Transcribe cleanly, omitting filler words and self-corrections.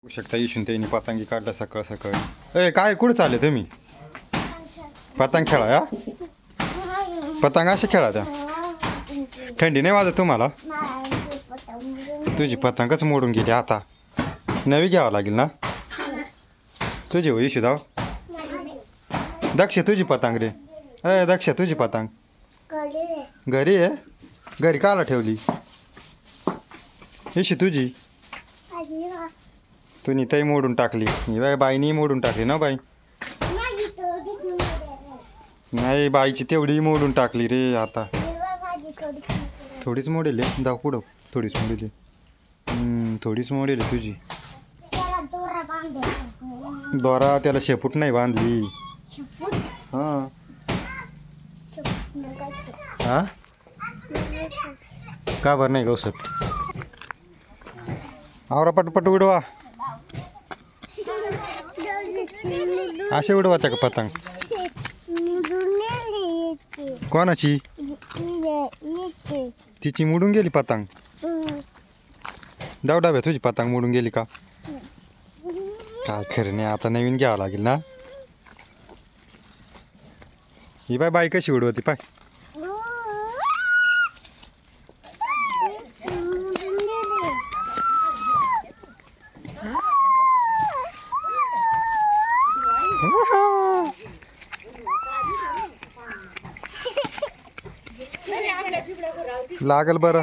बघू शकता इशून त्यांनी पतंगी काढला सकाळ सकाळी. ए काय कुठं चालले तुम्ही? पतंग खेळा या पतंग असे खेळा त्या. थंडी नाही वाजत तुम्हाला? तुझी पतंगच मोडून गेली आता. नवी घ्यावं लागेल ना तुझी हो इशू धाव. दक्ष तुझी पतंग रे. अय दक्ष तुझी पतंग घरी आहे. घरी काला ठेवली इशी तुझी? तुनी तई मोडून टाकली. ही बाईनी मोडून टाकली ना बाई. नाही बाईची तेवढी मोडून टाकली रे आता. थोडीच मोडेल आहे दाव पुढं. थोडीच मोडेल थोडीच मोडेल आहे तुझी. दोरा त्याला शेपूट नाही बांधली. हां हां का बरं नाही गौसत? आवरा पटपट उडवा. असे उडवा त्या का पतंग? कोणाची? तिची मोडून गेली पतंग. जाऊ डाव्या तुझी पतंग मोडून गेली का? काय खरं नाही आता नवीन घ्यावं लागेल ना. ही बाय बाई कशी उडवती पाय. लागल बरं.